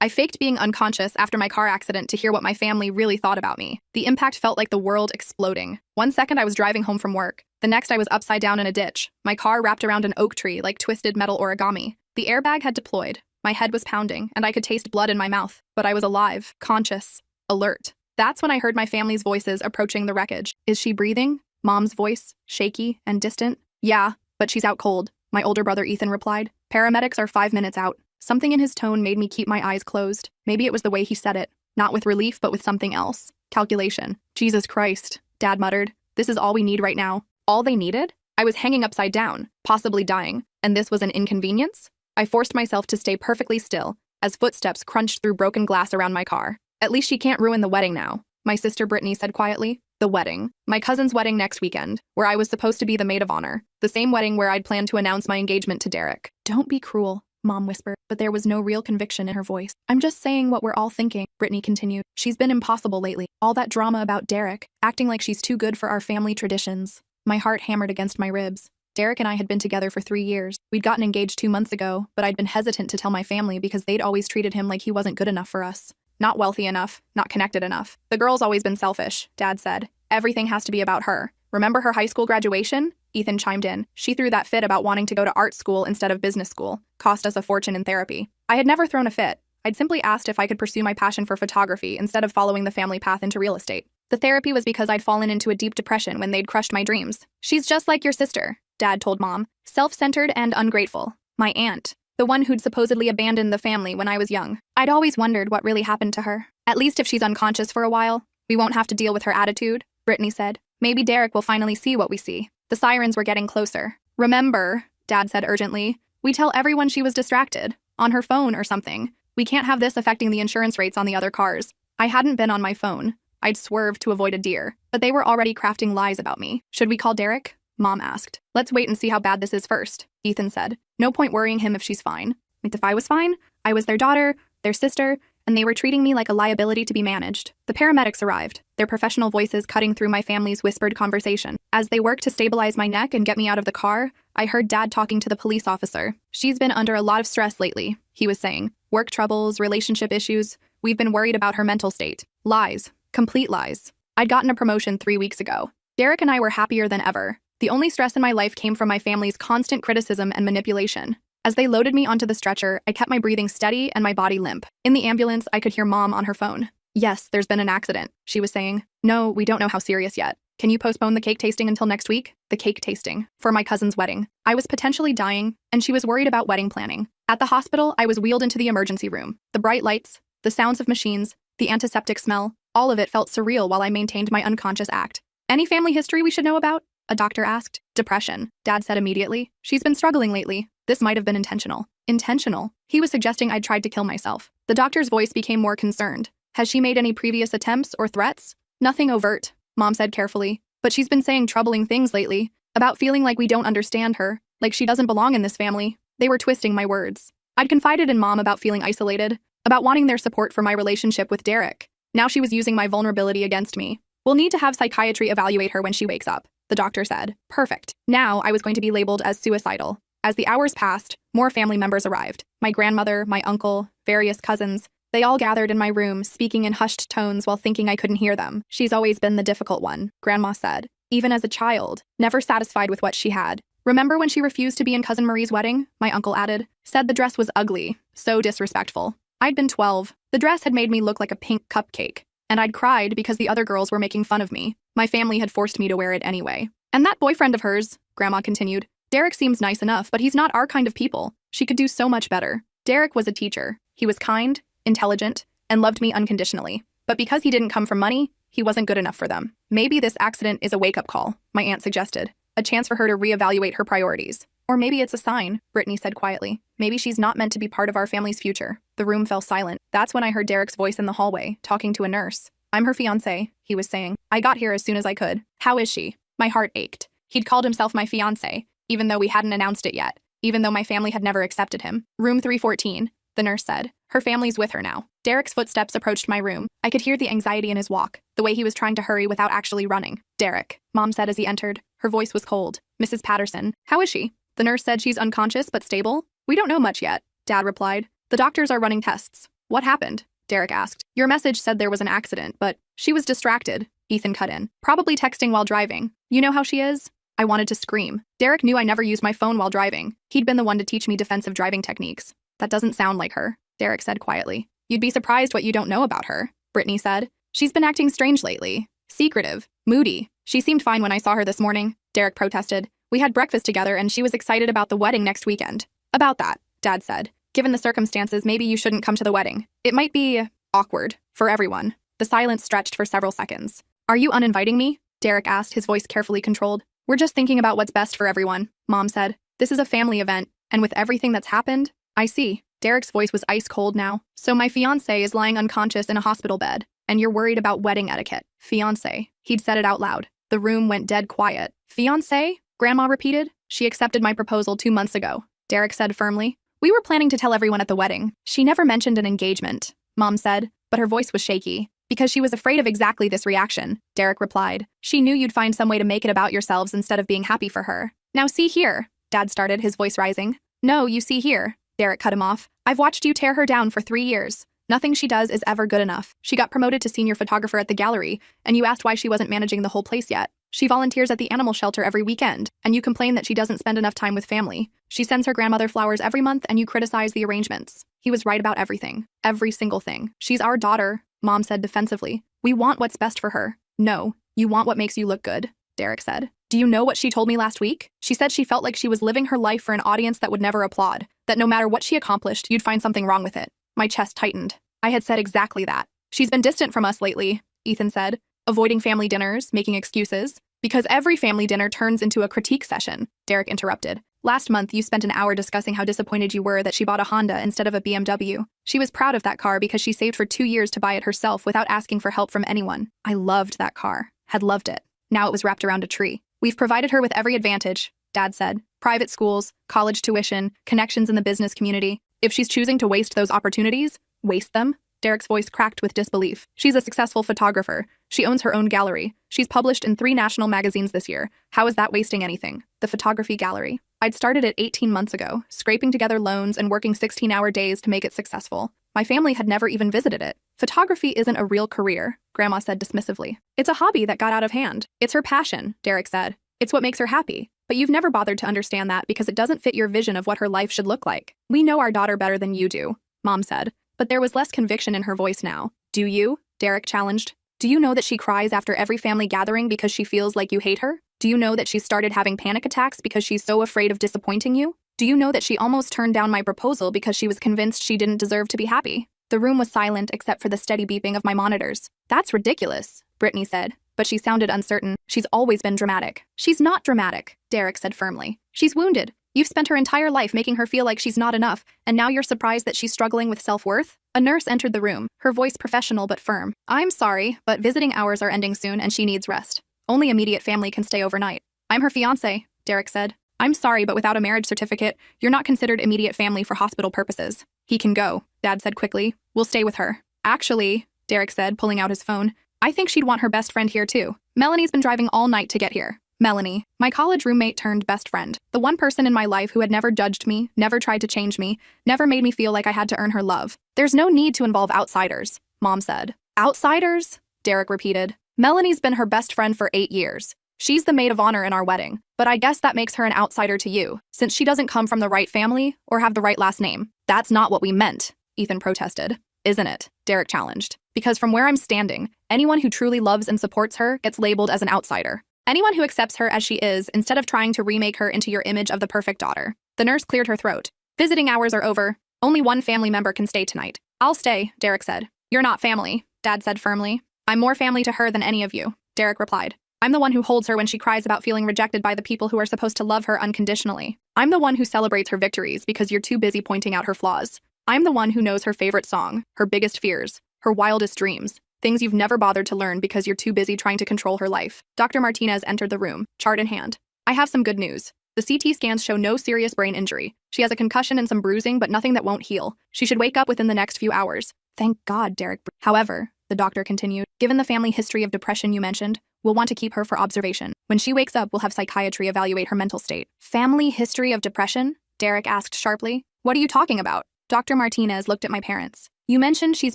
I faked being unconscious after my car accident to hear what my family really thought about me. The impact felt like the world exploding. One second I was driving home from work. The next I was upside down in a ditch, my car wrapped around an oak tree like twisted metal origami. The airbag had deployed. My head was pounding, and I could taste blood in my mouth. But I was alive, conscious, alert. That's when I heard my family's voices approaching the wreckage. Is she breathing? Mom's voice, shaky and distant. Yeah, but she's out cold, my older brother Ethan replied. Paramedics are 5 minutes out. Something in his tone made me keep my eyes closed. Maybe it was the way he said it. Not with relief, but with something else. Calculation. Jesus Christ, Dad muttered. This is all we need right now. All they needed? I was hanging upside down, possibly dying, and this was an inconvenience? I forced myself to stay perfectly still as footsteps crunched through broken glass around my car. At least she can't ruin the wedding now, my sister Brittany said quietly. The wedding. My cousin's wedding next weekend, where I was supposed to be the maid of honor. The same wedding where I'd planned to announce my engagement to Derek. Don't be cruel, Mom whispered, but there was no real conviction in her voice. I'm just saying what we're all thinking, Brittany continued. She's been impossible lately. All that drama about Derek, acting like she's too good for our family traditions. My heart hammered against my ribs. Derek and I had been together for 3 years. We'd gotten engaged 2 months ago, but I'd been hesitant to tell my family because they'd always treated him like he wasn't good enough for us. Not wealthy enough, not connected enough. The girl's always been selfish, Dad said. Everything has to be about her. Remember her high school graduation? Ethan chimed in. She threw that fit about wanting to go to art school instead of business school. Cost us a fortune in therapy. I had never thrown a fit. I'd simply asked if I could pursue my passion for photography instead of following the family path into real estate. The therapy was because I'd fallen into a deep depression when they'd crushed my dreams. She's just like your sister, Dad told Mom. Self-centered and ungrateful. My aunt. The one who'd supposedly abandoned the family when I was young. I'd always wondered what really happened to her. At least if she's unconscious for a while, we won't have to deal with her attitude, Brittany said. Maybe Derek will finally see what we see. The sirens were getting closer. Remember, Dad said urgently, we tell everyone she was distracted, on her phone or something. We can't have this affecting the insurance rates on the other cars. I hadn't been on my phone. I'd swerved to avoid a deer, but they were already crafting lies about me. Should we call Derek? Mom asked. Let's wait and see how bad this is first, Ethan said. No point worrying him if she's fine. If I was fine, I was their daughter, their sister, and they were treating me like a liability to be managed. The paramedics arrived, their professional voices cutting through my family's whispered conversation. As they worked to stabilize my neck and get me out of the car, I heard Dad talking to the police officer. She's been under a lot of stress lately, he was saying. Work troubles, relationship issues. We've been worried about her mental state. Lies. Complete lies. I'd gotten a promotion 3 weeks ago. Derek and I were happier than ever. The only stress in my life came from my family's constant criticism and manipulation. As they loaded me onto the stretcher, I kept my breathing steady and my body limp. In the ambulance, I could hear Mom on her phone. Yes, there's been an accident, she was saying. No, we don't know how serious yet. Can you postpone the cake tasting until next week? The cake tasting. For my cousin's wedding. I was potentially dying, and she was worried about wedding planning. At the hospital, I was wheeled into the emergency room. The bright lights, the sounds of machines, the antiseptic smell, all of it felt surreal while I maintained my unconscious act. Any family history we should know about? A doctor asked. Depression, Dad said immediately. She's been struggling lately. This might have been intentional. Intentional? He was suggesting I'd tried to kill myself. The doctor's voice became more concerned. Has she made any previous attempts or threats? Nothing overt, Mom said carefully. But she's been saying troubling things lately, about feeling like we don't understand her, like she doesn't belong in this family. They were twisting my words. I'd confided in Mom about feeling isolated, about wanting their support for my relationship with Derek. Now she was using my vulnerability against me. We'll need to have psychiatry evaluate her when she wakes up, the doctor said. Perfect. Now I was going to be labeled as suicidal. As the hours passed, more family members arrived. My grandmother, my uncle, various cousins. They all gathered in my room, speaking in hushed tones while thinking I couldn't hear them. She's always been the difficult one, Grandma said. Even as a child, never satisfied with what she had. Remember when she refused to be in Cousin Marie's wedding? My uncle added. Said the dress was ugly. So disrespectful. I'd been 12. The dress had made me look like a pink cupcake. And I'd cried because the other girls were making fun of me. My family had forced me to wear it anyway. And that boyfriend of hers, Grandma continued. Derek seems nice enough, but he's not our kind of people. She could do so much better. Derek was a teacher. He was kind, intelligent, and loved me unconditionally. But because he didn't come from money, he wasn't good enough for them. Maybe this accident is a wake-up call, my aunt suggested. A chance for her to reevaluate her priorities. Or maybe it's a sign, Brittany said quietly. Maybe she's not meant to be part of our family's future. The room fell silent. That's when I heard Derek's voice in the hallway, talking to a nurse. I'm her fiancé, he was saying. I got here as soon as I could. How is she? My heart ached. He'd called himself my fiancé, even though we hadn't announced it yet, even though my family had never accepted him. Room 314, the nurse said. Her family's with her now. Derek's footsteps approached my room. I could hear the anxiety in his walk, the way he was trying to hurry without actually running. Derek, Mom said as he entered. Her voice was cold. Mrs. Patterson, how is she? The nurse said she's unconscious but stable. We don't know much yet, Dad replied. The doctors are running tests. What happened? Derek asked. Your message said there was an accident, but she was distracted, Ethan cut in. Probably texting while driving. You know how she is? I wanted to scream. Derek knew I never used my phone while driving. He'd been the one to teach me defensive driving techniques. That doesn't sound like her, Derek said quietly. You'd be surprised what you don't know about her, Brittany said. She's been acting strange lately. Secretive. Moody. She seemed fine when I saw her this morning, Derek protested. We had breakfast together and she was excited about the wedding next weekend. About that, Dad said. Given the circumstances, maybe you shouldn't come to the wedding. It might be awkward for everyone. The silence stretched for several seconds. Are you uninviting me? Derek asked, his voice carefully controlled. We're just thinking about what's best for everyone, Mom said. This is a family event, and with everything that's happened, I see. Derek's voice was ice cold now. So my fiancé is lying unconscious in a hospital bed, and you're worried about wedding etiquette. Fiancé. He'd said it out loud. The room went dead quiet. Fiancé? Grandma repeated. She accepted my proposal 2 months ago, Derek said firmly. We were planning to tell everyone at the wedding. She never mentioned an engagement, Mom said, but her voice was shaky. Because she was afraid of exactly this reaction, Derek replied. She knew you'd find some way to make it about yourselves instead of being happy for her. Now see here, Dad started, his voice rising. No, you see here, Derek cut him off. I've watched you tear her down for 3 years. Nothing she does is ever good enough. She got promoted to senior photographer at the gallery, and you asked why she wasn't managing the whole place yet. She volunteers at the animal shelter every weekend, and you complain that she doesn't spend enough time with family. She sends her grandmother flowers every month, and you criticize the arrangements. He was right about everything. Every single thing. She's our daughter, Mom said defensively. We want what's best for her. No, you want what makes you look good, Derek said. Do you know what she told me last week? She said she felt like she was living her life for an audience that would never applaud, that no matter what she accomplished, you'd find something wrong with it. My chest tightened. I had said exactly that. She's been distant from us lately, Ethan said, avoiding family dinners, making excuses. Because every family dinner turns into a critique session, Derek interrupted. Last month, you spent an hour discussing how disappointed you were that she bought a Honda instead of a BMW. She was proud of that car because she saved for 2 years to buy it herself without asking for help from anyone. I loved that car. Had loved it. Now it was wrapped around a tree. We've provided her with every advantage, Dad said. Private schools, college tuition, connections in the business community. If she's choosing to waste those opportunities, waste them? Derek's voice cracked with disbelief. She's a successful photographer. She owns her own gallery. She's published in 3 national magazines this year. How is that wasting anything? The photography gallery. I'd started it 18 months ago, scraping together loans and working 16-hour days to make it successful. My family had never even visited it. Photography isn't a real career, Grandma said dismissively. It's a hobby that got out of hand. It's her passion, Derek said. It's what makes her happy. But you've never bothered to understand that because it doesn't fit your vision of what her life should look like. We know our daughter better than you do, Mom said. But there was less conviction in her voice now. Do you? Derek challenged. Do you know that she cries after every family gathering because she feels like you hate her? Do you know that she started having panic attacks because she's so afraid of disappointing you? Do you know that she almost turned down my proposal because she was convinced she didn't deserve to be happy? The room was silent except for the steady beeping of my monitors. That's ridiculous, Brittany said, but she sounded uncertain. She's always been dramatic. She's not dramatic, Derek said firmly. She's wounded. You've spent her entire life making her feel like she's not enough, and now you're surprised that she's struggling with self-worth? A nurse entered the room, her voice professional but firm. I'm sorry, but visiting hours are ending soon and she needs rest. Only immediate family can stay overnight. I'm her fiancé, Derek said. I'm sorry, but without a marriage certificate, you're not considered immediate family for hospital purposes. He can go, Dad said quickly. We'll stay with her. Actually, Derek said, pulling out his phone, I think she'd want her best friend here too. Melanie's been driving all night to get here. Melanie, my college roommate turned best friend. The one person in my life who had never judged me, never tried to change me, never made me feel like I had to earn her love. There's no need to involve outsiders, Mom said. Outsiders? Derek repeated. Melanie's been her best friend for 8 years. She's the maid of honor in our wedding, but I guess that makes her an outsider to you, since she doesn't come from the right family or have the right last name. That's not what we meant, Ethan protested. Isn't it? Derek challenged. Because from where I'm standing, anyone who truly loves and supports her gets labeled as an outsider. Anyone who accepts her as she is instead of trying to remake her into your image of the perfect daughter. The nurse cleared her throat. Visiting hours are over. Only one family member can stay tonight. I'll stay, Derek said. You're not family, Dad said firmly. I'm more family to her than any of you, Derek replied. I'm the one who holds her when she cries about feeling rejected by the people who are supposed to love her unconditionally. I'm the one who celebrates her victories because you're too busy pointing out her flaws. I'm the one who knows her favorite song, her biggest fears, her wildest dreams. Things you've never bothered to learn because you're too busy trying to control her life. Dr. Martinez entered the room, chart in hand. I have some good news. The CT scans show no serious brain injury. She has a concussion and some bruising, but nothing that won't heal. She should wake up within the next few hours. Thank God, Derek. However, the doctor continued, given the family history of depression you mentioned, we'll want to keep her for observation. When she wakes up, we'll have psychiatry evaluate her mental state. Family history of depression? Derek asked sharply. What are you talking about? Dr. Martinez looked at my parents. You mentioned she's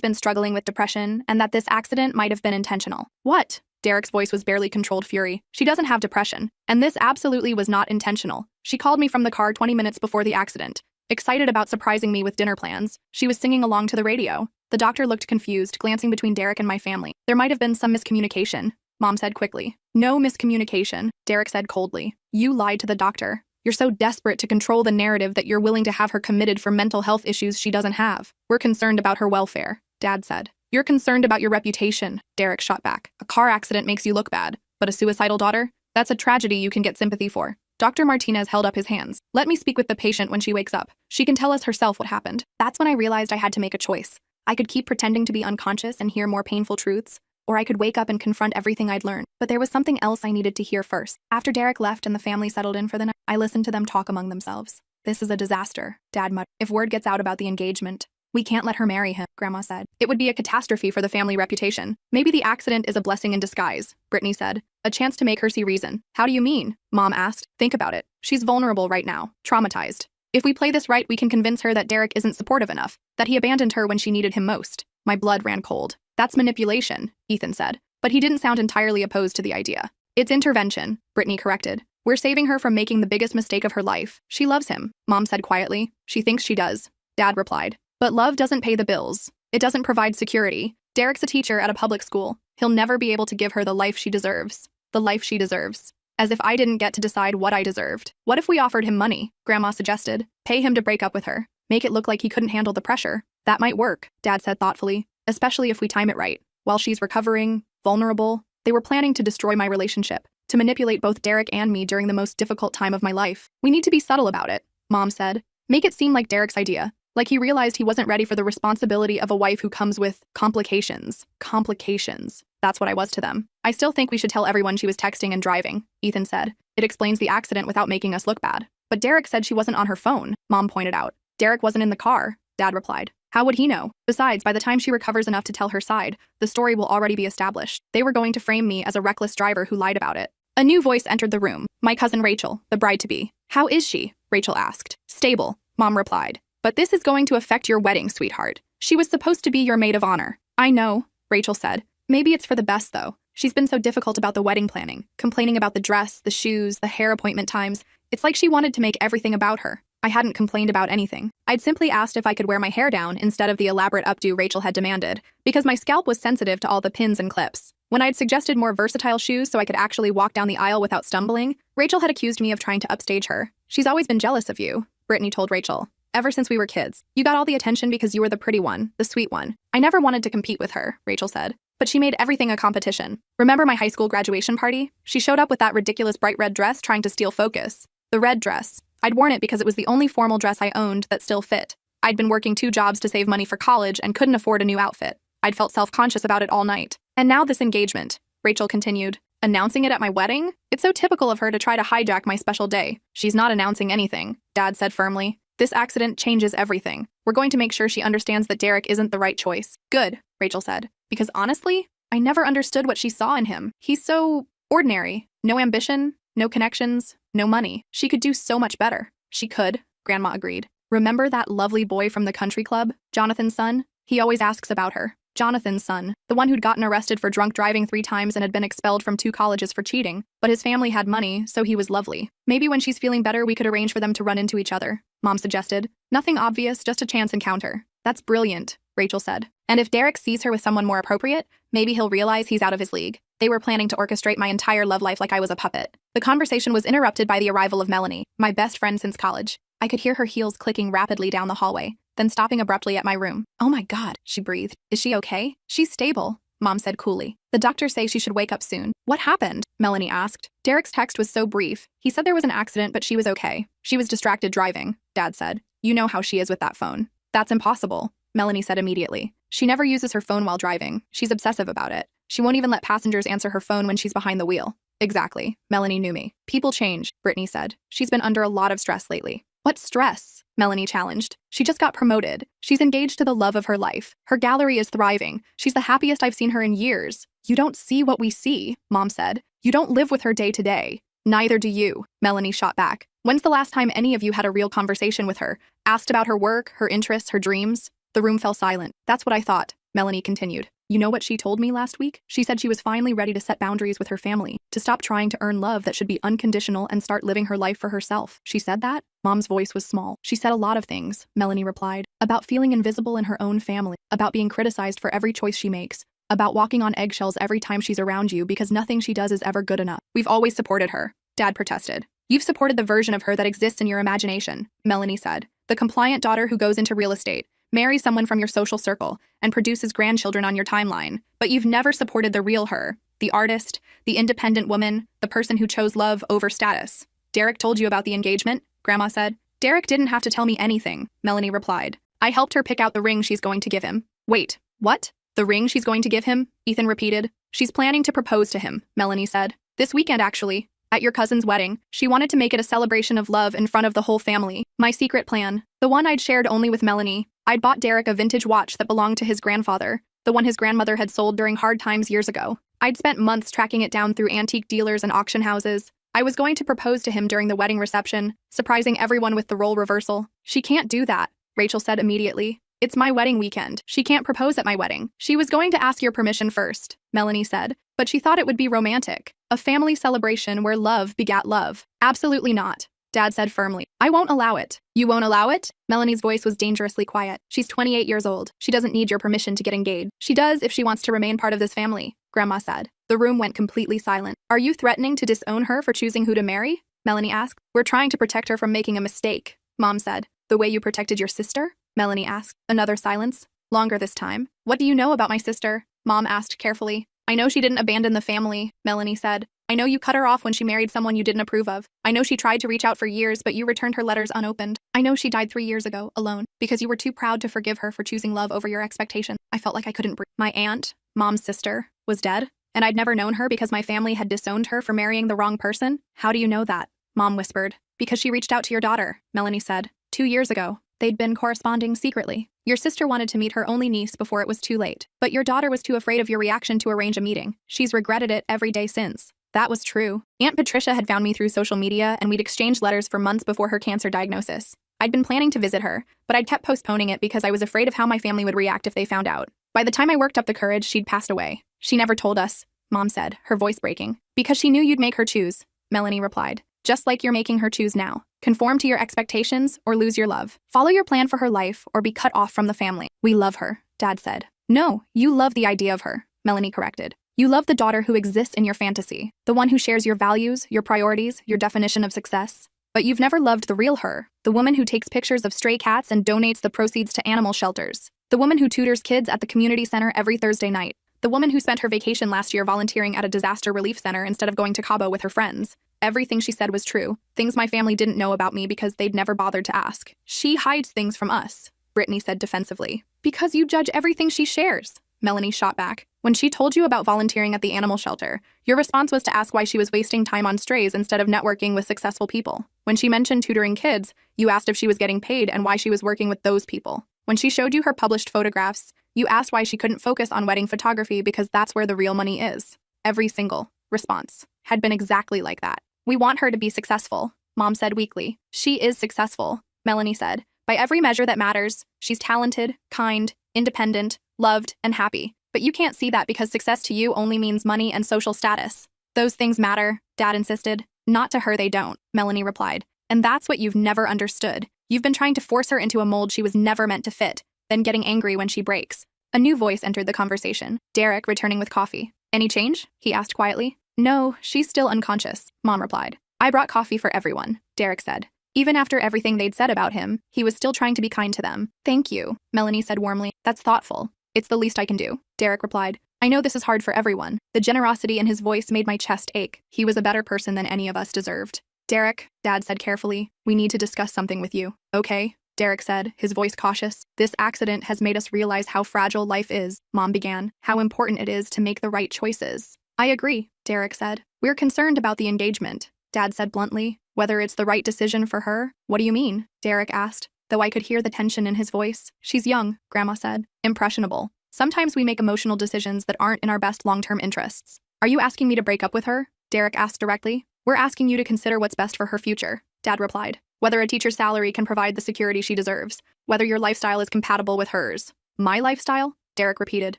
been struggling with depression and that this accident might have been intentional. What? Derek's voice was barely controlled fury. She doesn't have depression, and this absolutely was not intentional. She called me from the car 20 minutes before the accident, excited about surprising me with dinner plans. She was singing along to the radio. The doctor looked confused, glancing between Derek and my family. There might have been some miscommunication, Mom said quickly. No miscommunication, Derek said coldly. You lied to the doctor. You're so desperate to control the narrative that you're willing to have her committed for mental health issues she doesn't have. We're concerned about her welfare, Dad said. You're concerned about your reputation, Derek shot back. A car accident makes you look bad, but a suicidal daughter? That's a tragedy you can get sympathy for. Dr. Martinez held up his hands. Let me speak with the patient when she wakes up. She can tell us herself what happened. That's when I realized I had to make a choice. I could keep pretending to be unconscious and hear more painful truths, or I could wake up and confront everything I'd learned. But there was something else I needed to hear first. After Derek left and the family settled in for the night, I listened to them talk among themselves. This is a disaster, Dad muttered. If word gets out about the engagement, we can't let her marry him, Grandma said. It would be a catastrophe for the family reputation. Maybe the accident is a blessing in disguise, Brittany said. A chance to make her see reason. How do you mean? Mom asked. Think about it. She's vulnerable right now, traumatized. If we play this right, we can convince her that Derek isn't supportive enough, that he abandoned her when she needed him most. My blood ran cold. That's manipulation, Ethan said. But he didn't sound entirely opposed to the idea. It's intervention, Brittany corrected. We're saving her from making the biggest mistake of her life. She loves him, Mom said quietly. She thinks she does, Dad replied. But love doesn't pay the bills. It doesn't provide security. Derek's a teacher at a public school. He'll never be able to give her the life she deserves. The life she deserves. As if I didn't get to decide what I deserved. What if we offered him money? Grandma suggested. Pay him to break up with her. Make it look like he couldn't handle the pressure. That might work, Dad said thoughtfully. Especially if we time it right. While she's recovering, vulnerable, they were planning to destroy my relationship. To manipulate both Derek and me during the most difficult time of my life. We need to be subtle about it, Mom said. Make it seem like Derek's idea. Like he realized he wasn't ready for the responsibility of a wife who comes with complications. Complications. That's what I was to them. I still think we should tell everyone she was texting and driving, Ethan said. It explains the accident without making us look bad. But Derek said she wasn't on her phone, Mom pointed out. Derek wasn't in the car, Dad replied. How would he know? Besides, by the time she recovers enough to tell her side, the story will already be established. They were going to frame me as a reckless driver who lied about it. A new voice entered the room. My cousin Rachel, the bride-to-be. How is she? Rachel asked. Stable, Mom replied. But this is going to affect your wedding, sweetheart. She was supposed to be your maid of honor. I know, Rachel said. Maybe it's for the best, though. She's been so difficult about the wedding planning, complaining about the dress, the shoes, the hair appointment times. It's like she wanted to make everything about her. I hadn't complained about anything. I'd simply asked if I could wear my hair down instead of the elaborate updo Rachel had demanded, because my scalp was sensitive to all the pins and clips. When I'd suggested more versatile shoes so I could actually walk down the aisle without stumbling, Rachel had accused me of trying to upstage her. She's always been jealous of you, Brittany told Rachel. Ever since we were kids. You got all the attention because you were the pretty one, the sweet one. I never wanted to compete with her, Rachel said. But she made everything a competition. Remember my high school graduation party? She showed up with that ridiculous bright red dress trying to steal focus. The red dress. I'd worn it because it was the only formal dress I owned that still fit. I'd been working 2 jobs to save money for college and couldn't afford a new outfit. I'd felt self-conscious about it all night. And now this engagement, Rachel continued. Announcing it at my wedding? It's so typical of her to try to hijack my special day. She's not announcing anything, Dad said firmly. This accident changes everything. We're going to make sure she understands that Derek isn't the right choice. Good, Rachel said. Because honestly, I never understood what she saw in him. He's so ordinary. No ambition, no connections, no money. She could do so much better. She could, Grandma agreed. Remember that lovely boy from the country club, Jonathan's son? He always asks about her. Jonathan's son, the one who'd gotten arrested for drunk driving 3 times and had been expelled from 2 colleges for cheating. But his family had money, so he was lovely. Maybe when she's feeling better, we could arrange for them to run into each other, Mom suggested. Nothing obvious, just a chance encounter. That's brilliant, Rachel said. And if Derek sees her with someone more appropriate, maybe he'll realize he's out of his league. They were planning to orchestrate my entire love life like I was a puppet. The conversation was interrupted by the arrival of Melanie, my best friend since college. I could hear her heels clicking rapidly down the hallway, then stopping abruptly at my room. Oh my God, she breathed. Is she okay? She's stable, Mom said coolly. The doctors say she should wake up soon. What happened? Melanie asked. Derek's text was so brief. He said there was an accident, but she was okay. She was distracted driving, Dad said. You know how she is with that phone. That's impossible, Melanie said immediately. She never uses her phone while driving. She's obsessive about it. She won't even let passengers answer her phone when she's behind the wheel. Exactly. Melanie knew me. People change, Brittany said. She's been under a lot of stress lately. What stress? Melanie challenged. She just got promoted. She's engaged to the love of her life. Her gallery is thriving. She's the happiest I've seen her in years. You don't see what we see, Mom said. You don't live with her day to day. Neither do you, Melanie shot back. When's the last time any of you had a real conversation with her? Asked about her work, her interests, her dreams? The room fell silent. That's what I thought, Melanie continued. You know what she told me last week? She said she was finally ready to set boundaries with her family, to stop trying to earn love that should be unconditional and start living her life for herself. She said that? Mom's voice was small. She said a lot of things, Melanie replied. About feeling invisible in her own family, about being criticized for every choice she makes, about walking on eggshells every time she's around you because nothing she does is ever good enough. We've always supported her, Dad protested. You've supported the version of her that exists in your imagination, Melanie said. The compliant daughter who goes into real estate, marries someone from your social circle, and produces grandchildren on your timeline. But you've never supported the real her, the artist, the independent woman, the person who chose love over status. Derek told you about the engagement, Grandma said. Derek didn't have to tell me anything, Melanie replied. I helped her pick out the ring she's going to give him. Wait, what? The ring she's going to give him? Ethan repeated. She's planning to propose to him, Melanie said. This weekend, actually. At your cousin's wedding. She wanted to make it a celebration of love in front of the whole family. My secret plan. The one I'd shared only with Melanie. I'd bought Derek a vintage watch that belonged to his grandfather, the one his grandmother had sold during hard times years ago. I'd spent months tracking it down through antique dealers and auction houses. I was going to propose to him during the wedding reception, surprising everyone with the role reversal. She can't do that, Rachel said immediately. It's my wedding weekend. She can't propose at my wedding. She was going to ask your permission first, Melanie said, but she thought it would be romantic. A family celebration where love begat love. Absolutely not, Dad said firmly. I won't allow it. You won't allow it? Melanie's voice was dangerously quiet. She's 28 years old. She doesn't need your permission to get engaged. She does if she wants to remain part of this family, Grandma said. The room went completely silent. Are you threatening to disown her for choosing who to marry? Melanie asked. We're trying to protect her from making a mistake, Mom said. The way you protected your sister? Melanie asked. Another silence. Longer this time. What do you know about my sister? Mom asked carefully. I know she didn't abandon the family, Melanie said. I know you cut her off when she married someone you didn't approve of. I know she tried to reach out for years, but you returned her letters unopened. I know she died 3 years ago, alone, because you were too proud to forgive her for choosing love over your expectations. I felt like I couldn't breathe. My aunt, Mom's sister, was dead, and I'd never known her because my family had disowned her for marrying the wrong person. How do you know that? Mom whispered. Because she reached out to your daughter, Melanie said. 2 years ago. They'd been corresponding secretly. Your sister wanted to meet her only niece before it was too late, but your daughter was too afraid of your reaction to arrange a meeting. She's regretted it every day since. That was true. Aunt Patricia had found me through social media, and we'd exchanged letters for months before her cancer diagnosis. I'd been planning to visit her, but I'd kept postponing it because I was afraid of how my family would react if they found out. By the time I worked up the courage, she'd passed away. She never told us, Mom said, her voice breaking. Because she knew you'd make her choose, Melanie replied. Just like you're making her choose now. Conform to your expectations or lose your love. Follow your plan for her life or be cut off from the family. We love her, Dad said. No, you love the idea of her, Melanie corrected. You love the daughter who exists in your fantasy, the one who shares your values, your priorities, your definition of success. But you've never loved the real her, the woman who takes pictures of stray cats and donates the proceeds to animal shelters, the woman who tutors kids at the community center every Thursday night, the woman who spent her vacation last year volunteering at a disaster relief center instead of going to Cabo with her friends. Everything she said was true, things my family didn't know about me because they'd never bothered to ask. She hides things from us, Brittany said defensively. Because you judge everything she shares, Melanie shot back. When she told you about volunteering at the animal shelter, your response was to ask why she was wasting time on strays instead of networking with successful people. When she mentioned tutoring kids, you asked if she was getting paid and why she was working with those people. When she showed you her published photographs, you asked why she couldn't focus on wedding photography because that's where the real money is. Every single response had been exactly like that. We want her to be successful, Mom said weakly. She is successful, Melanie said. By every measure that matters, she's talented, kind, independent, loved, and happy. But you can't see that because success to you only means money and social status. Those things matter, Dad insisted. Not to her they don't, Melanie replied. And that's what you've never understood. You've been trying to force her into a mold she was never meant to fit, then getting angry when she breaks. A new voice entered the conversation, Derek returning with coffee. Any change? He asked quietly. No, she's still unconscious, Mom replied. I brought coffee for everyone, Derek said. Even after everything they'd said about him, he was still trying to be kind to them. Thank you, Melanie said warmly. That's thoughtful. It's the least I can do, Derek replied. I know this is hard for everyone. The generosity in his voice made my chest ache. He was a better person than any of us deserved. Derek, Dad said carefully, we need to discuss something with you. Okay, Derek said, his voice cautious. This accident has made us realize how fragile life is, Mom began. How important it is to make the right choices. I agree, Derek said. We're concerned about the engagement, Dad said bluntly. Whether it's the right decision for her? What do you mean? Derek asked, though I could hear the tension in his voice. She's young, Grandma said. Impressionable. Sometimes we make emotional decisions that aren't in our best long-term interests. Are you asking me to break up with her? Derek asked directly. We're asking you to consider what's best for her future, Dad replied. Whether a teacher's salary can provide the security she deserves, whether your lifestyle is compatible with hers. My lifestyle? Derek repeated.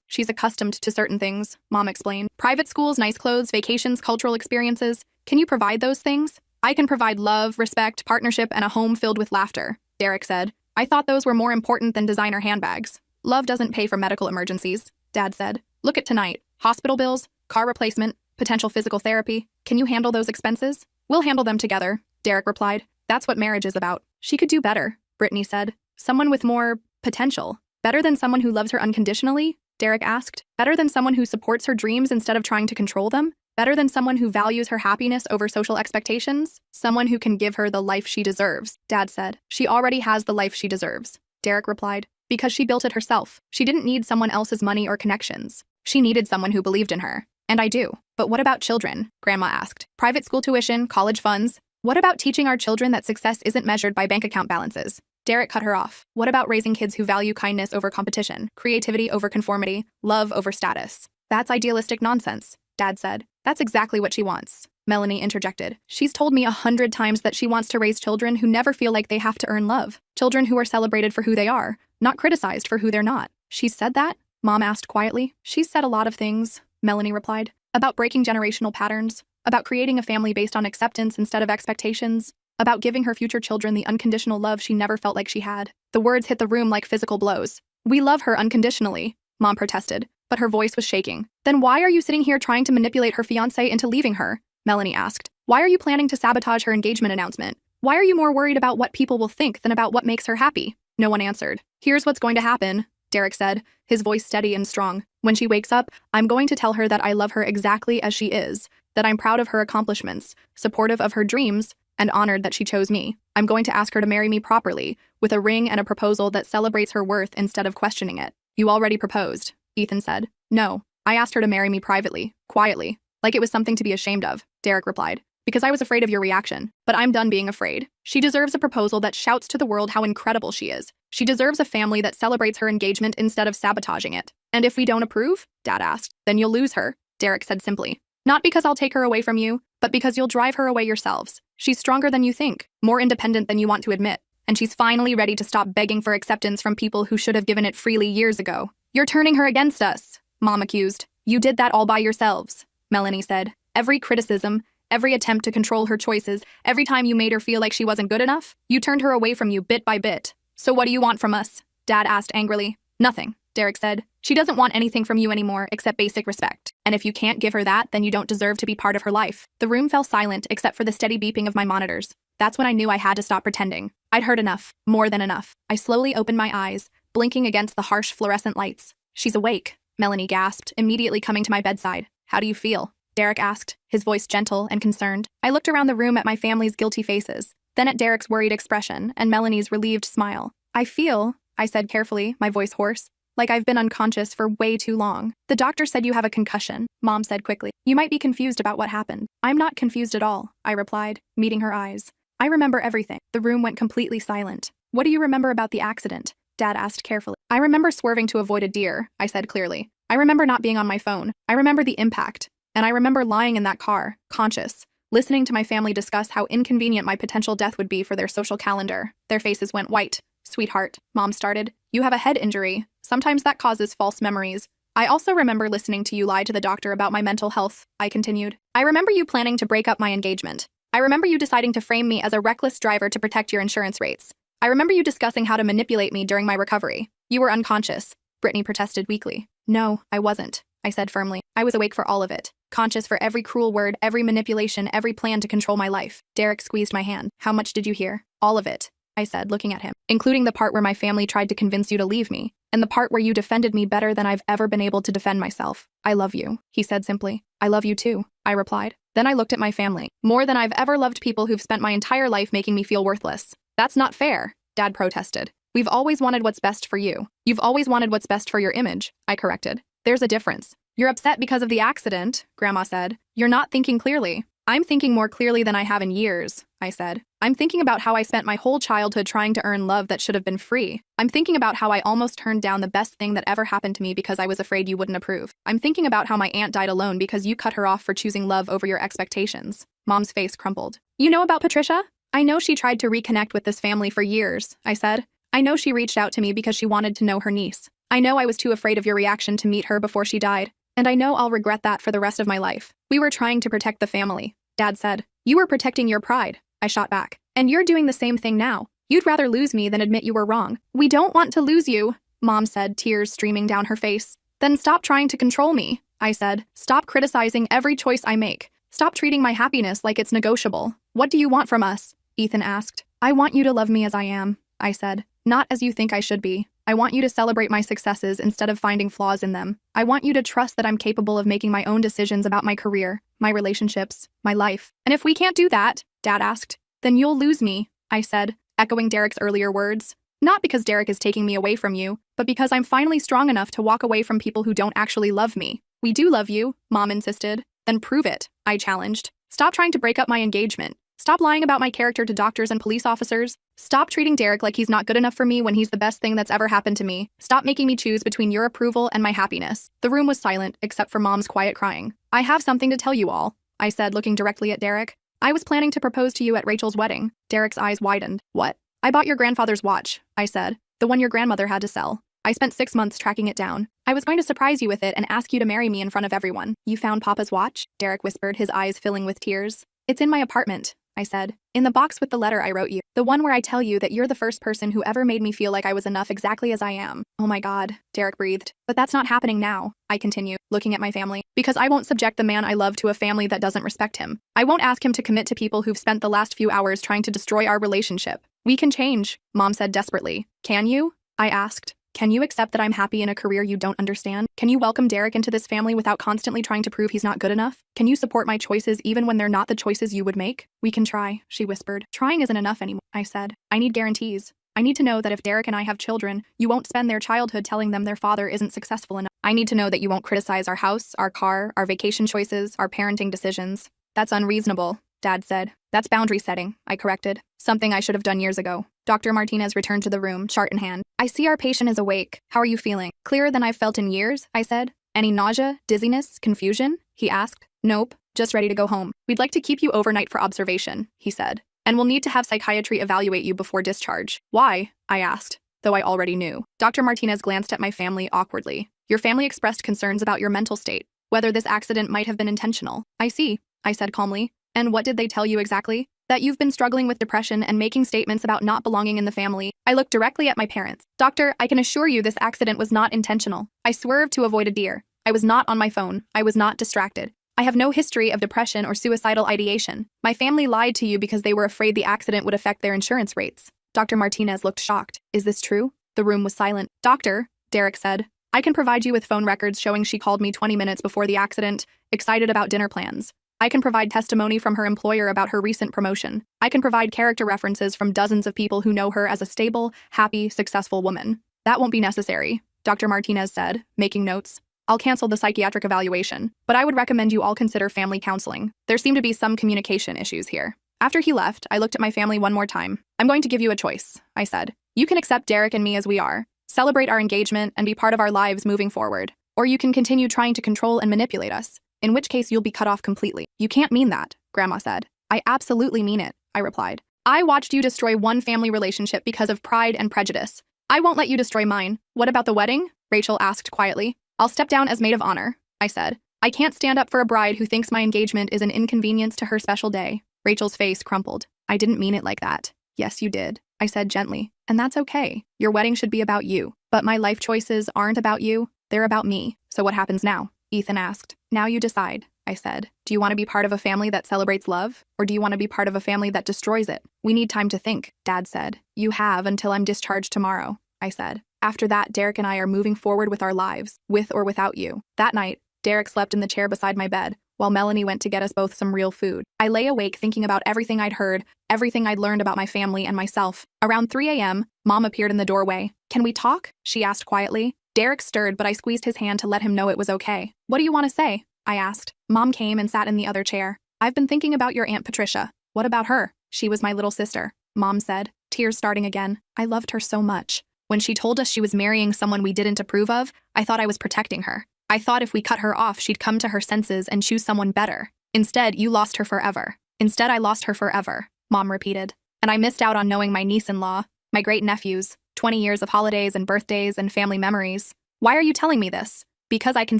She's accustomed to certain things, Mom explained. Private schools, nice clothes, vacations, cultural experiences. Can you provide those things? I can provide love, respect, partnership, and a home filled with laughter, Derek said. I thought those were more important than designer handbags. Love doesn't pay for medical emergencies, Dad said. Look at tonight. Hospital bills, car replacement, potential physical therapy. Can you handle those expenses? We'll handle them together, Derek replied. That's what marriage is about. She could do better, Brittany said. Someone with more potential. Better than someone who loves her unconditionally? Derek asked. Better than someone who supports her dreams instead of trying to control them? Better than someone who values her happiness over social expectations? Someone who can give her the life she deserves, Dad said. She already has the life she deserves, Derek replied. Because she built it herself. She didn't need someone else's money or connections. She needed someone who believed in her. And I do. But what about children? Grandma asked. Private school tuition, college funds? What about teaching our children that success isn't measured by bank account balances? Derek cut her off. What about raising kids who value kindness over competition, creativity over conformity, love over status? That's idealistic nonsense, Dad said. That's exactly what she wants. Melanie interjected. She's told me 100 times that she wants to raise children who never feel like they have to earn love. Children who are celebrated for who they are, not criticized for who they're not. She said that? Mom asked quietly. She's said a lot of things, Melanie replied. About breaking generational patterns, about creating a family based on acceptance instead of expectations, about giving her future children the unconditional love she never felt like she had. The words hit the room like physical blows. We love her unconditionally, Mom protested, but her voice was shaking. Then why are you sitting here trying to manipulate her fiancé into leaving her? Melanie asked. Why are you planning to sabotage her engagement announcement? Why are you more worried about what people will think than about what makes her happy? No one answered. Here's what's going to happen, Derek said, his voice steady and strong. When she wakes up, I'm going to tell her that I love her exactly as she is, that I'm proud of her accomplishments, supportive of her dreams, and honored that she chose me. I'm going to ask her to marry me properly, with a ring and a proposal that celebrates her worth instead of questioning it. You already proposed, Ethan said. No, I asked her to marry me privately, quietly, like it was something to be ashamed of, Derek replied. Because I was afraid of your reaction. But I'm done being afraid. She deserves a proposal that shouts to the world how incredible she is. She deserves a family that celebrates her engagement instead of sabotaging it. And if we don't approve? Dad asked. Then you'll lose her, Derek said simply. Not because I'll take her away from you, but because you'll drive her away yourselves. She's stronger than you think, more independent than you want to admit. And she's finally ready to stop begging for acceptance from people who should have given it freely years ago. You're turning her against us, Mom accused. You did that all by yourselves, Melanie said. Every criticism, every attempt to control her choices, every time you made her feel like she wasn't good enough, you turned her away from you bit by bit. So what do you want from us? Dad asked angrily. Nothing, Derek said. She doesn't want anything from you anymore except basic respect. And if you can't give her that, then you don't deserve to be part of her life. The room fell silent except for the steady beeping of my monitors. That's when I knew I had to stop pretending. I'd heard enough, more than enough. I slowly opened my eyes, blinking against the harsh fluorescent lights. She's awake, Melanie gasped, immediately coming to my bedside. How do you feel? Derek asked, his voice gentle and concerned. I looked around the room at my family's guilty faces, then at Derek's worried expression and Melanie's relieved smile. I feel, I said carefully, my voice hoarse, like I've been unconscious for way too long. The doctor said you have a concussion, Mom said quickly. You might be confused about what happened. I'm not confused at all, I replied, meeting her eyes. I remember everything. The room went completely silent. What do you remember about the accident? Dad asked carefully. I remember swerving to avoid a deer, I said clearly. I remember not being on my phone. I remember the impact. And I remember lying in that car, conscious, listening to my family discuss how inconvenient my potential death would be for their social calendar. Their faces went white. Sweetheart, Mom started. You have a head injury. Sometimes that causes false memories. I also remember listening to you lie to the doctor about my mental health, I continued. I remember you planning to break up my engagement. I remember you deciding to frame me as a reckless driver to protect your insurance rates. I remember you discussing how to manipulate me during my recovery. You were unconscious, Brittany protested weakly. No, I wasn't, I said firmly. I was awake for all of it. Conscious for every cruel word, every manipulation, every plan to control my life. Derek squeezed my hand. How much did you hear? All of it, I said, looking at him, including the part where my family tried to convince you to leave me, and the part where you defended me better than I've ever been able to defend myself. I love you, he said simply. I love you too, I replied. Then I looked at my family. More than I've ever loved people who've spent my entire life making me feel worthless. That's not fair, Dad protested. We've always wanted what's best for you. You've always wanted what's best for your image, I corrected. There's a difference. You're upset because of the accident, Grandma said. You're not thinking clearly. I'm thinking more clearly than I have in years, I said. I'm thinking about how I spent my whole childhood trying to earn love that should have been free. I'm thinking about how I almost turned down the best thing that ever happened to me because I was afraid you wouldn't approve. I'm thinking about how my aunt died alone because you cut her off for choosing love over your expectations. Mom's face crumpled. You know about Patricia? I know she tried to reconnect with this family for years, I said. I know she reached out to me because she wanted to know her niece. I know I was too afraid of your reaction to meet her before she died. And I know I'll regret that for the rest of my life. We were trying to protect the family, Dad said. You were protecting your pride, I shot back. And you're doing the same thing now. You'd rather lose me than admit you were wrong. We don't want to lose you, Mom said, tears streaming down her face. Then stop trying to control me, I said. Stop criticizing every choice I make. Stop treating my happiness like it's negotiable. What do you want from us? Ethan asked. I want you to love me as I am, I said. Not as you think I should be. I want you to celebrate my successes instead of finding flaws in them. I want you to trust that I'm capable of making my own decisions about my career, my relationships, my life. And if we can't do that, Dad asked, then you'll lose me, I said, echoing Derek's earlier words. Not because Derek is taking me away from you, but because I'm finally strong enough to walk away from people who don't actually love me. We do love you, Mom insisted. Then prove it, I challenged. Stop trying to break up my engagement. Stop lying about my character to doctors and police officers. Stop treating Derek like he's not good enough for me when he's the best thing that's ever happened to me. Stop making me choose between your approval and my happiness. The room was silent, except for Mom's quiet crying. I have something to tell you all, I said, looking directly at Derek. I was planning to propose to you at Rachel's wedding. Derek's eyes widened. What? I bought your grandfather's watch, I said. The one your grandmother had to sell. I spent 6 months tracking it down. I was going to surprise you with it and ask you to marry me in front of everyone. You found Papa's watch? Derek whispered, his eyes filling with tears. It's in my apartment, I said. In the box with the letter I wrote you. The one where I tell you that you're the first person who ever made me feel like I was enough exactly as I am. Oh my God, Derek breathed. But that's not happening now, I continued, looking at my family. Because I won't subject the man I love to a family that doesn't respect him. I won't ask him to commit to people who've spent the last few hours trying to destroy our relationship. We can change, Mom said desperately. Can you? I asked. Can you accept that I'm happy in a career you don't understand? Can you welcome Derek into this family without constantly trying to prove he's not good enough? Can you support my choices even when they're not the choices you would make? We can try, she whispered. Trying isn't enough anymore, I said. I need guarantees. I need to know that if Derek and I have children, you won't spend their childhood telling them their father isn't successful enough. I need to know that you won't criticize our house, our car, our vacation choices, our parenting decisions. That's unreasonable, Dad said. That's boundary setting, I corrected. Something I should have done years ago. Dr. Martinez returned to the room, chart in hand. I see our patient is awake. How are you feeling? Clearer than I've felt in years, I said. Any nausea, dizziness, confusion? He asked. Nope, just ready to go home. We'd like to keep you overnight for observation, he said. And we'll need to have psychiatry evaluate you before discharge. Why? I asked, though I already knew. Dr. Martinez glanced at my family awkwardly. Your family expressed concerns about your mental state, whether this accident might have been intentional. I see, I said calmly. And what did they tell you exactly? That you've been struggling with depression and making statements about not belonging in the family. I looked directly at my parents. Doctor, I can assure you this accident was not intentional. I swerved to avoid a deer. I was not on my phone. I was not distracted. I have no history of depression or suicidal ideation. My family lied to you because they were afraid the accident would affect their insurance rates. Dr. Martinez looked shocked. Is this true? The room was silent. Doctor, Derek said, I can provide you with phone records showing she called me 20 minutes before the accident, excited about dinner plans. I can provide testimony from her employer about her recent promotion. I can provide character references from dozens of people who know her as a stable, happy, successful woman. That won't be necessary, Dr. Martinez said, making notes. I'll cancel the psychiatric evaluation, but I would recommend you all consider family counseling. There seem to be some communication issues here. After he left, I looked at my family one more time. I'm going to give you a choice, I said. You can accept Derek and me as we are, celebrate our engagement, and be part of our lives moving forward. Or you can continue trying to control and manipulate us. In which case you'll be cut off completely. You can't mean that, Grandma said. I absolutely mean it, I replied. I watched you destroy one family relationship because of pride and prejudice. I won't let you destroy mine. What about the wedding? Rachel asked quietly. I'll step down as maid of honor, I said. I can't stand up for a bride who thinks my engagement is an inconvenience to her special day. Rachel's face crumpled. I didn't mean it like that. Yes, you did, I said gently. And that's okay. Your wedding should be about you. But my life choices aren't about you. They're about me. So what happens now? Ethan asked. Now you decide, I said. Do you want to be part of a family that celebrates love? Or do you want to be part of a family that destroys it? We need time to think, Dad said. You have until I'm discharged tomorrow, I said. After that, Derek and I are moving forward with our lives, with or without you. That night, Derek slept in the chair beside my bed, while Melanie went to get us both some real food. I lay awake thinking about everything I'd heard, everything I'd learned about my family and myself. Around 3 a.m., Mom appeared in the doorway. Can we talk? She asked quietly. Derek stirred, but I squeezed his hand to let him know it was okay. What do you want to say? I asked. Mom came and sat in the other chair. I've been thinking about your Aunt Patricia. What about her? She was my little sister, Mom said, tears starting again. I loved her so much. When she told us she was marrying someone we didn't approve of, I thought I was protecting her. I thought if we cut her off, she'd come to her senses and choose someone better. Instead, you lost her forever. Instead, I lost her forever, Mom repeated. And I missed out on knowing my niece-in-law, my great-nephews, 20 years of holidays and birthdays and family memories. Why are you telling me this? Because I can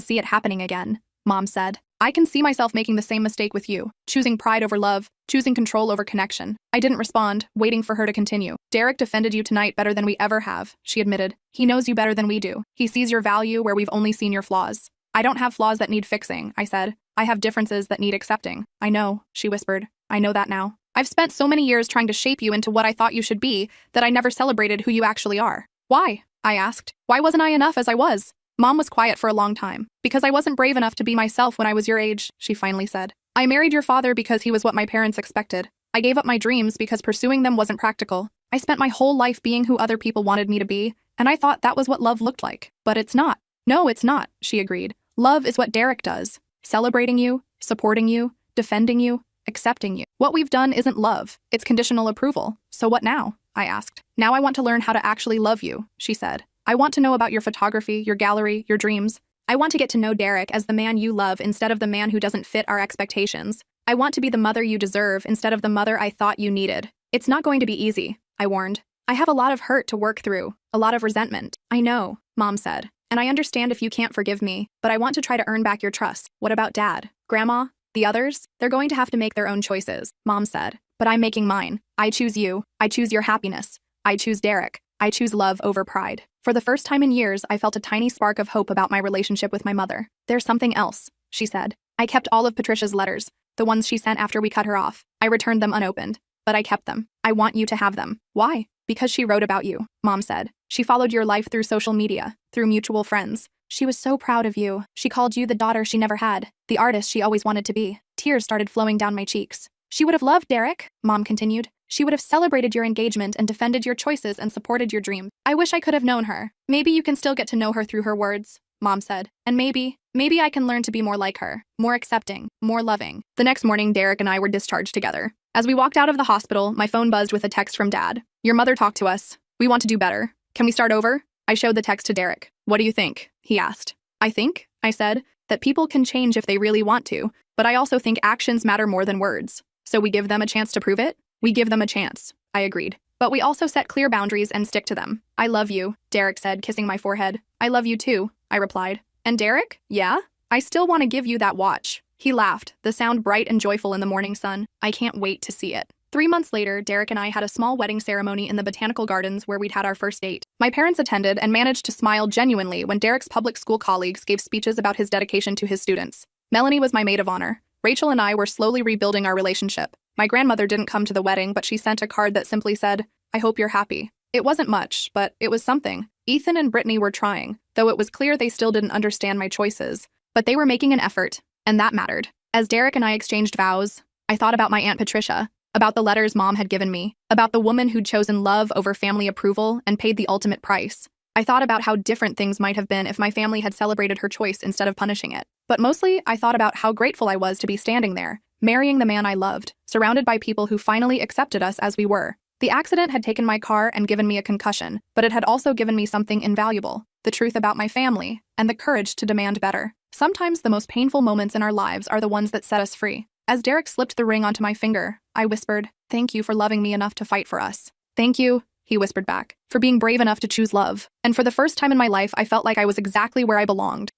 see it happening again, Mom said. I can see myself making the same mistake with you, choosing pride over love, choosing control over connection. I didn't respond, waiting for her to continue. Derek defended you tonight better than we ever have, she admitted. He knows you better than we do. He sees your value where we've only seen your flaws. I don't have flaws that need fixing, I said. I have differences that need accepting. I know, she whispered. I know that now. I've spent so many years trying to shape you into what I thought you should be that I never celebrated who you actually are. Why? I asked. Why wasn't I enough as I was? Mom was quiet for a long time. Because I wasn't brave enough to be myself when I was your age, she finally said. I married your father because he was what my parents expected. I gave up my dreams because pursuing them wasn't practical. I spent my whole life being who other people wanted me to be, and I thought that was what love looked like. But it's not. No, it's not, she agreed. Love is what Derek does. Celebrating you, supporting you, defending you, accepting you. What we've done isn't love. It's conditional approval. So what now? I asked. Now I want to learn how to actually love you, she said. I want to know about your photography, your gallery, your dreams. I want to get to know Derek as the man you love instead of the man who doesn't fit our expectations. I want to be the mother you deserve instead of the mother I thought you needed. It's not going to be easy, I warned. I have a lot of hurt to work through, a lot of resentment. I know, Mom said. And I understand if you can't forgive me, but I want to try to earn back your trust. What about Dad? Grandma? The others? They're going to have to make their own choices, Mom said. But I'm making mine. I choose you. I choose your happiness. I choose Derek. I choose love over pride. For the first time in years, I felt a tiny spark of hope about my relationship with my mother. There's something else, she said. I kept all of Patricia's letters, the ones she sent after we cut her off. I returned them unopened, but I kept them. I want you to have them. Why? Because she wrote about you, Mom said. She followed your life through social media, through mutual friends. She was so proud of you. She called you the daughter she never had, the artist she always wanted to be. Tears started flowing down my cheeks. She would have loved Derek, Mom continued. She would have celebrated your engagement and defended your choices and supported your dreams. I wish I could have known her. Maybe you can still get to know her through her words, Mom said. And maybe I can learn to be more like her, more accepting, more loving. The next morning, Derek and I were discharged together. As we walked out of the hospital, my phone buzzed with a text from Dad. Your mother talked to us. We want to do better. Can we start over? I showed the text to Derek. What do you think? He asked. I think, I said, that people can change if they really want to, but I also think actions matter more than words. So we give them a chance to prove it? We give them a chance, I agreed. But we also set clear boundaries and stick to them. I love you, Derek said, kissing my forehead. I love you too, I replied. And Derek? Yeah? I still want to give you that watch. He laughed, the sound bright and joyful in the morning sun. I can't wait to see it. 3 months later, Derek and I had a small wedding ceremony in the botanical gardens where we'd had our first date. My parents attended and managed to smile genuinely when Derek's public school colleagues gave speeches about his dedication to his students. Melanie was my maid of honor. Rachel and I were slowly rebuilding our relationship. My grandmother didn't come to the wedding, but she sent a card that simply said, I hope you're happy. It wasn't much, but it was something. Ethan and Brittany were trying, though it was clear they still didn't understand my choices. But they were making an effort, and that mattered. As Derek and I exchanged vows, I thought about my Aunt Patricia, about the letters Mom had given me, about the woman who'd chosen love over family approval and paid the ultimate price. I thought about how different things might have been if my family had celebrated her choice instead of punishing it. But mostly, I thought about how grateful I was to be standing there, marrying the man I loved, surrounded by people who finally accepted us as we were. The accident had taken my car and given me a concussion, but it had also given me something invaluable, the truth about my family, and the courage to demand better. Sometimes the most painful moments in our lives are the ones that set us free. As Derek slipped the ring onto my finger, I whispered, "Thank you for loving me enough to fight for us." "Thank you," he whispered back, "for being brave enough to choose love." And for the first time in my life, I felt like I was exactly where I belonged.